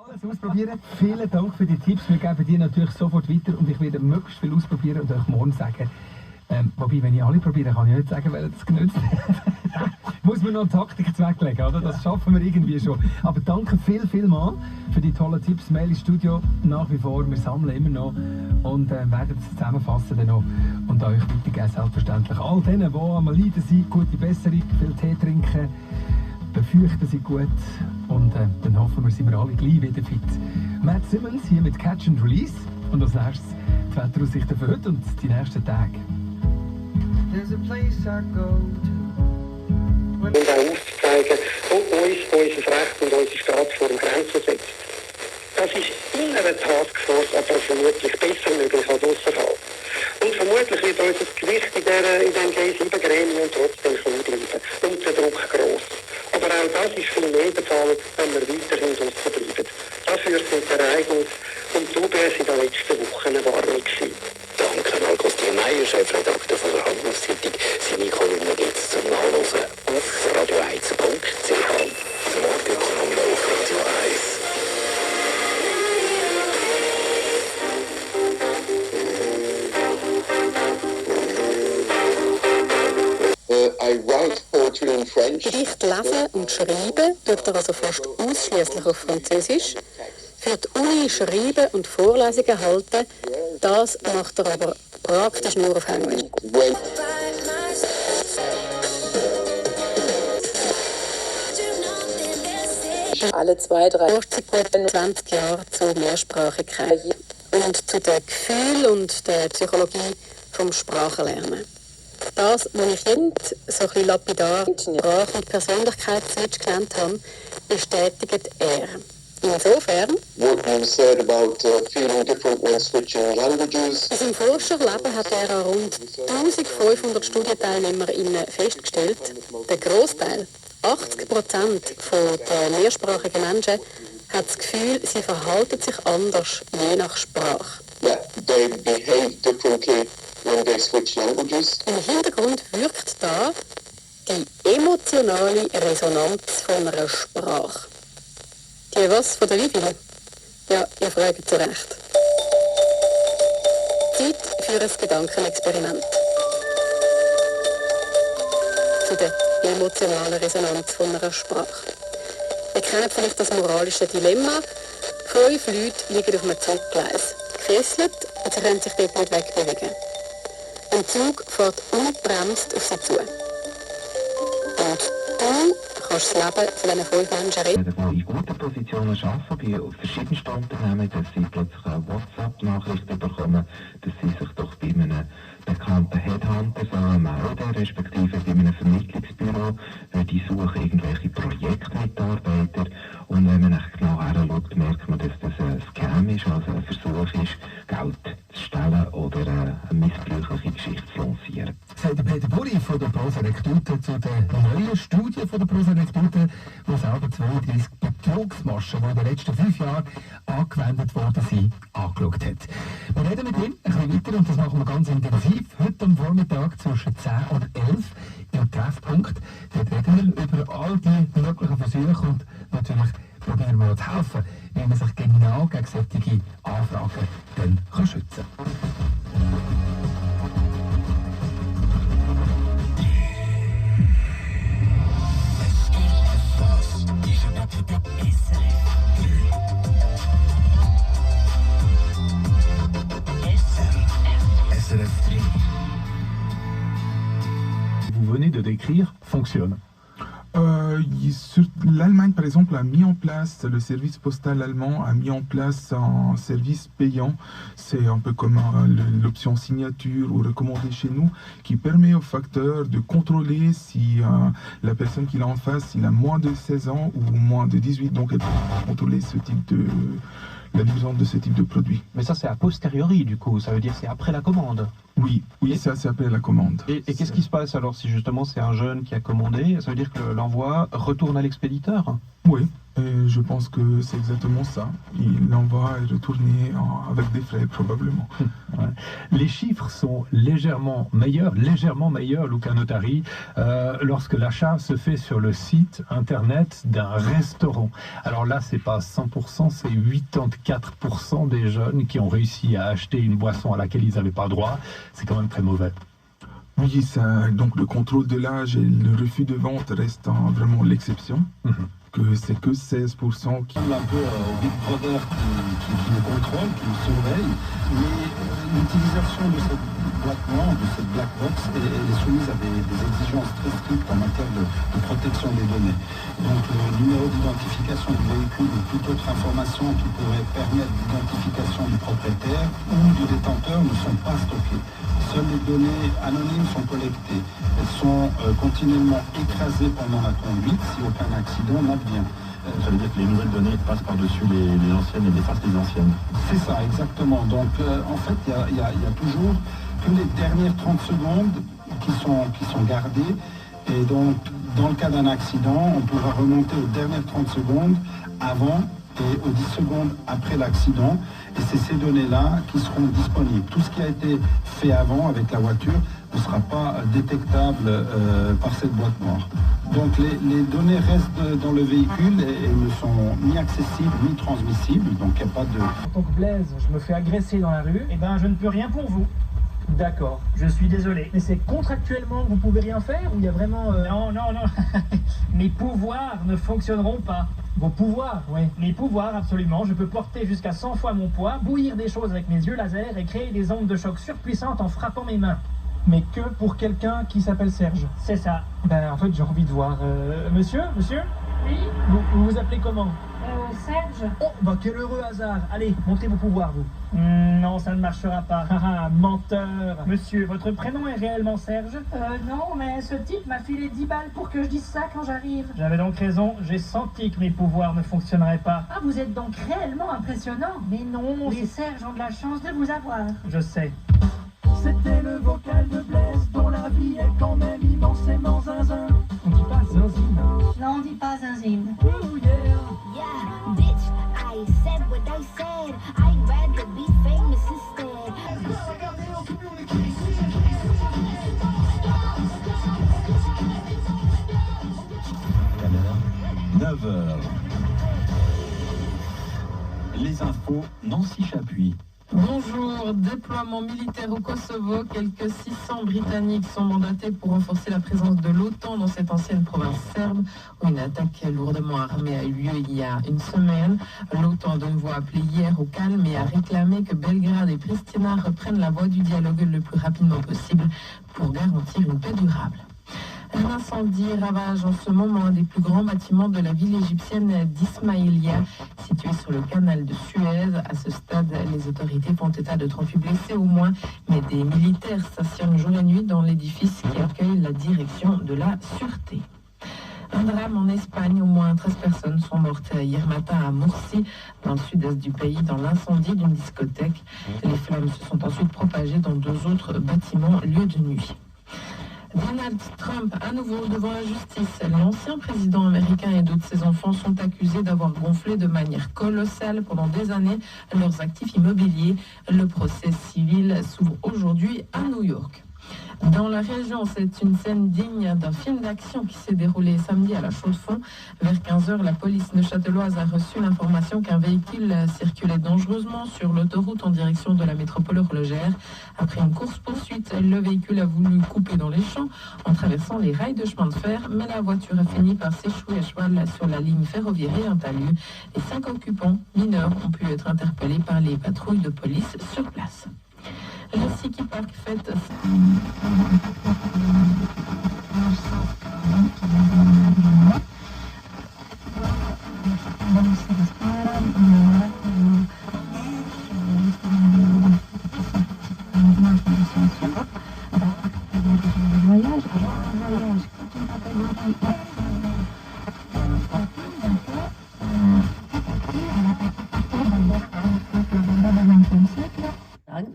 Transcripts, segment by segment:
Alles ausprobieren. Vielen Dank für die Tipps. Wir geben die natürlich sofort weiter und ich werde möglichst viel ausprobieren und euch morgen sagen. Wobei, wenn ich alle probiere, kann ich nicht sagen, weil das genützt. Muss man noch Taktik zwecklegen, oder? Das schaffen wir irgendwie schon. Aber danke viel mal für die tollen Tipps. Mail ins Studio nach wie vor. Wir sammeln immer noch und werden es zusammenfassen dann noch und euch weitergeben, selbstverständlich. All denen, die am Leiden sind, gute Besserung, viel Tee trinken, befürchten sie gut und dann hoffen wir, sind wir alle gleich wieder fit. Matt Simmons hier mit Catch and Release und als nächstes die Wetteraussichten für heute und die nächsten Tage. There's a place I go to. Und auch aufzuzeigen, wo uns unser Recht und unsere Staatsform Grenzen setzt. Das ist in einer Taskforce aber vermutlich besser möglich als außerhalb. Und vermutlich wird unser Gewicht in diesem G7-Gremium trotzdem klein bleiben und der Druck gross. Aber auch das ist viel mehr der Fall, wenn wir weiterhin draussen bleiben. Dafür sind die Ereignisse und die UBS in den letzten Wochen eine Warnung gewesen. Danke, Markus Diemeyer, Chefredakteur von der Handelszeitung. Seine Kolumne gibt es zum Nachlesen auf radio1.ch. Das Morgenkommando auf Radio 1. I write poetry in French. Gedicht lesen und schreiben tut er also fast ausschließlich auf Französisch. Für die Uni schreiben und Vorlesungen halten, das macht er aber praktisch nur auf Englisch. Alle 2-3 Jahre 20 Jahre zur Mehrsprachigkeit und zu den Gefühlen und der Psychologie vom Sprachenlernen. Das, was ich jetzt so ein bisschen lapidar Sprach- und Persönlichkeitsswitch genannt habe, bestätigt er. Insofern, What you said about feeling different when switching languages. in seinem Forscherleben hat er an rund 1500 StudienteilnehmerInnen festgestellt, der Grossteil, 80% der mehrsprachigen Menschen, hat das Gefühl, sie verhalten sich anders, je nach Sprache. Yeah, they behave differently when they switch languages. Im Hintergrund wirkt da die emotionale Resonanz von einer Sprache. Die was von der Wifi? Ja, ihr fragt zu Recht. Zeit für ein Gedankenexperiment. Zu der emotionalen Resonanz von einer Sprache. Ihr kennt vielleicht das moralische Dilemma. 5 Leute liegen auf einem Zuggleis, gefesselt und sie können sich dort nicht wegbewegen. Ein Zug fährt unbremst auf sie zu. Und du kannst das Leben von diesen 5 Menschen retten. Die in guten Positionen arbeiten, bei verschiedensten Unternehmen, dass sie plötzlich auch WhatsApp-Nachrichten bekommen, dass sie sich doch bei einem bekannten Headhunter melden, respektive bei einem Vermittlungsbüro, die suchen irgendwelche Projektmitarbeiter. Und wenn man genau hinschaut, merkt man, dass das ein Scam ist, also ein Versuch ist, Geld zu stehlen oder eine missbräuchliche Geschichte zu lancieren. Sagt der Peter Burri von der Prosenektute zu der neuen Studie von der Prosenektute, die selber 32 Betrugsmaschen, die in den letzten 5 Jahren angewendet worden sind, angeschaut hat. Wir reden mit ihm ein bisschen weiter und das machen wir ganz intensiv. Heute am Vormittag zwischen 10 und 11 im Treffpunkt. Dort reden wir über all die möglichen Versuche und natürlich probieren wir zu helfen, wie man sich genau gegen solche Anfragen dann schützen kann. Vous venez de décrire fonctionne. L'Allemagne, par exemple, a mis en place, le service postal allemand a mis en place un service payant. C'est un peu comme l'option signature ou recommandé chez nous, qui permet au facteur de contrôler si la personne qu'il a en face, il a moins de 16 ans ou moins de 18, donc elle peut contrôler la livraison de ce type de produit. Mais ça, c'est a posteriori, du coup. Ça veut dire c'est après la commande. Oui, ça c'est après la commande. Et qu'est-ce qui se passe alors si justement c'est un jeune qui a commandé? Ça veut dire que l'envoi retourne à l'expéditeur? Oui, Et je pense que c'est exactement ça. Il en va retourner avec des frais probablement. Ouais. Les chiffres sont légèrement meilleurs, Luca Notari, lorsque l'achat se fait sur le site internet d'un restaurant. Alors là, c'est pas 100%, c'est 84% des jeunes qui ont réussi à acheter une boisson à laquelle ils n'avaient pas droit. C'est quand même très mauvais. Oui, ça, donc le contrôle de l'âge et le refus de vente restent vraiment l'exception. Que c'est que 16% qui... Un peu au Big Brother qui nous contrôle, qui nous surveille, mais l'utilisation de cette boîte noire, de cette black box, est soumise à des exigences très strictes en matière de protection des données. Donc le numéro d'identification du véhicule ou toute autre information qui pourrait permettre l'identification du propriétaire ou du détenteur ne sont pas stockées. Seules les données anonymes sont collectées. Elles sont continuellement écrasées pendant la conduite si aucun accident n'advient. Ça veut dire que les nouvelles données passent par-dessus les anciennes et dépassent les anciennes. C'est ça, exactement. Donc en fait, il y a toujours que les dernières 30 secondes qui sont gardées. Et donc, dans le cas d'un accident, on pourra remonter aux dernières 30 secondes avant et aux 10 secondes après l'accident. Et c'est ces données-là qui seront disponibles. Tout ce qui a été fait avant avec la voiture ne sera pas détectable par cette boîte noire. Donc les données restent dans le véhicule et ne sont ni accessibles ni transmissibles. Donc il n'y a pas de... En tant que Blaise, je me fais agresser dans la rue, et ben je ne peux rien pour vous. D'accord, je suis désolé. Mais c'est contractuellement que vous pouvez rien faire ou il y a vraiment... Non. Mes pouvoirs ne fonctionneront pas. Vos pouvoirs, oui. Mes pouvoirs, absolument. Je peux porter jusqu'à 100 fois mon poids, bouillir des choses avec mes yeux laser et créer des ondes de choc surpuissantes en frappant mes mains. Mais que pour quelqu'un qui s'appelle Serge. C'est ça. Ben en fait j'ai envie de voir... Monsieur Oui. Vous vous appelez comment Serge. Oh, bah quel heureux hasard. Allez, montrez vos pouvoirs, vous. Non, ça ne marchera pas. Ah, menteur. Monsieur, votre prénom est réellement Serge? Non, mais ce type m'a filé 10 balles pour que je dise ça quand j'arrive. J'avais donc raison, j'ai senti que mes pouvoirs ne fonctionneraient pas. Ah, vous êtes donc réellement impressionnant. Mais non, les Serges ont de la chance de vous avoir. Je sais. C'était le vocal de Blaise dont la vie est quand même immensément zinzin. On dit pas zinzine. Non, on dit pas zinzine. Oh yeah. Yeah, bitch, I said what I said. I'd rather be famous instead. 9h. Les infos, Nancy Chapuis. Bonjour, déploiement militaire au Kosovo. Quelques 600 Britanniques sont mandatés pour renforcer la présence de l'OTAN dans cette ancienne province serbe où une attaque lourdement armée a eu lieu il y a une semaine. L'OTAN a de nouveau appelé hier au calme et a réclamé que Belgrade et Pristina reprennent la voie du dialogue le plus rapidement possible pour garantir une paix durable. Un incendie ravage en ce moment un des plus grands bâtiments de la ville égyptienne d'Ismaïlia, situé sur le canal de Suez. À ce stade, les autorités font état de 38 blessés au moins, mais des militaires stationnent jour et nuit dans l'édifice qui accueille la direction de la sûreté. Un drame en Espagne, au moins 13 personnes sont mortes hier matin à Murcie, dans le sud-est du pays, dans l'incendie d'une discothèque. Les flammes se sont ensuite propagées dans 2 autres bâtiments lieu de nuit. Donald Trump, à nouveau devant la justice. L'ancien président américain et 2 de ses enfants sont accusés d'avoir gonflé de manière colossale pendant des années leurs actifs immobiliers. Le procès civil s'ouvre aujourd'hui à New York. Dans la région, c'est une scène digne d'un film d'action qui s'est déroulé samedi à la Chaux-de-Fonds. Vers 15h, la police neuchâteloise a reçu l'information qu'un véhicule circulait dangereusement sur l'autoroute en direction de la métropole horlogère. Après une course-poursuite, le véhicule a voulu couper dans les champs en traversant les rails de chemin de fer, mais la voiture a fini par s'échouer à cheval sur la ligne ferroviaire et un talus. Les 5 occupants mineurs ont pu être interpellés par les patrouilles de police sur place. Le Ski Park fête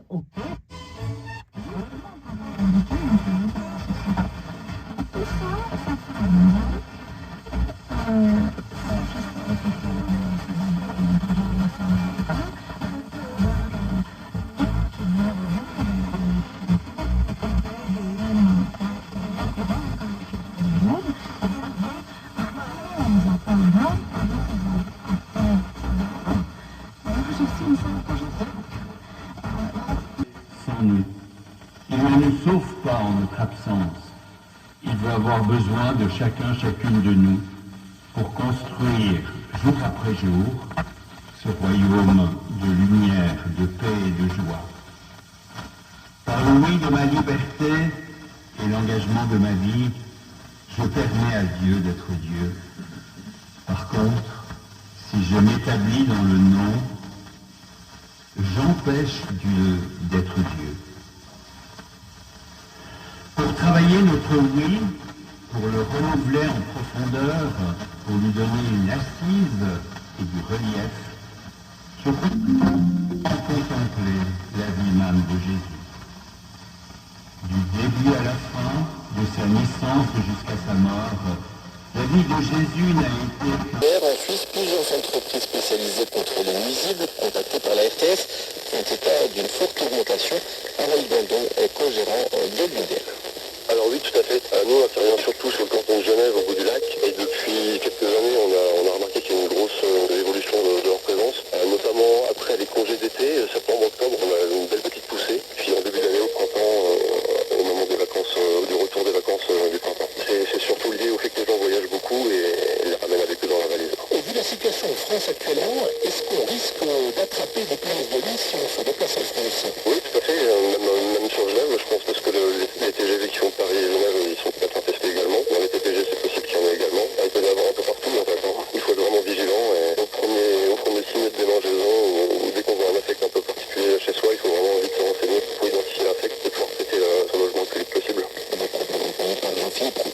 Okay. pour nous. Il ne nous sauve pas en notre absence. Il veut avoir besoin de chacun, chacune de nous pour construire, jour après jour, ce royaume de lumière, de paix et de joie. Par le oui de ma liberté et l'engagement de ma vie, je permets à Dieu d'être Dieu. Par contre, si je m'établis dans le non, j'empêche Dieu d'être Dieu. Pour travailler notre oui, pour le renouveler en profondeur, pour lui donner une assise et du relief, je peux contempler la vie même de Jésus. Du début à la fin, de sa naissance jusqu'à sa mort, la vie de Jésus n'a été... En Suisse, plusieurs entreprises spécialisées contre les nuisibles, contactées par la RTS, font état d'une forte augmentation. Harold Bandon est co-gérant de l'UDR. Alors oui, tout à fait. Nous, on intervient surtout sur le canton de Genève, au bout du lac, et depuis quelques années, on a remarqué qu'il y a une grosse évolution de leur présence, notamment après les congés d'été, septembre-octobre, on a une belle petite poussée, puis en début d'année, au printemps, au moment des vacances, du retour des vacances du printemps. C'est surtout lié au fait que les gens voyagent beaucoup et les ramènent avec eux dans la valise. Et vu la situation en France actuellement, est-ce qu'on risque d'attraper des places de lit si on se déplace en France? Oui, tout à fait, même sur Genève, je pense, parce que les TGV qui font Paris et Genève, ils sont peut-être testés également. Dans les TPG, c'est possible qu'il y en ait également. Il peut y en avoir un peu partout, en fait. Il faut être vraiment vigilant et au premier signe de démangeaison ou dès qu'on voit un affect un peu particulier chez soi, il faut vraiment vite se renseigner pour identifier l'affect et pouvoir traiter son logement le plus vite possible. Par Jean-Philippe Roux.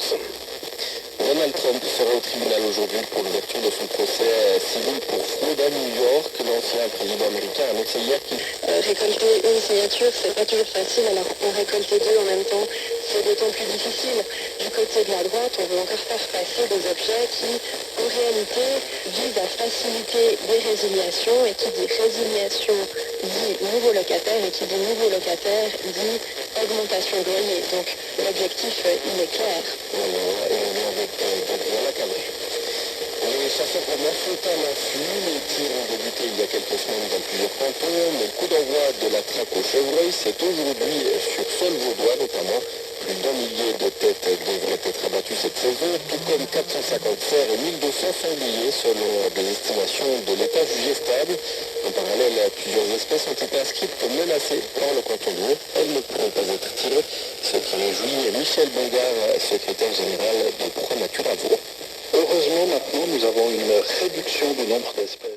Donald Trump sera au tribunal aujourd'hui pour l'ouverture de son procès civil pour fraude à New York. L'ancien président américain a annoncé hier qu'il... Récolter une signature, c'est pas toujours facile, alors en récolter deux en même temps, c'est d'autant plus difficile. Du côté de la droite, on veut encore faire passer des objets qui, en réalité, visent à faciliter des résiliations, et qui dit résiliation dit nouveau locataire, et qui dit nouveau locataire dit augmentation de loyer. Donc l'objectif, il est clair. Les chasseurs pour Fontaine affluent, les tirs ont débuté il y a quelques semaines dans plusieurs cantons. Le coup d'envoi de la traque au chevreuil, c'est aujourd'hui sur sol vaudois notamment. Plus d'1 millier de têtes devraient être abattues cette saison, tout comme 450 cerfs et 1200 sangliers selon des estimations de l'État jugé stable. En parallèle, plusieurs espèces ont été inscrites comme menacées par le canton de Vaud. Elles ne pourront pas être tirées, ce qui réjouit Michel Bongard, secrétaire général de Pro Nature à Vaud. Heureusement, maintenant, nous avons une réduction du nombre d'espèces.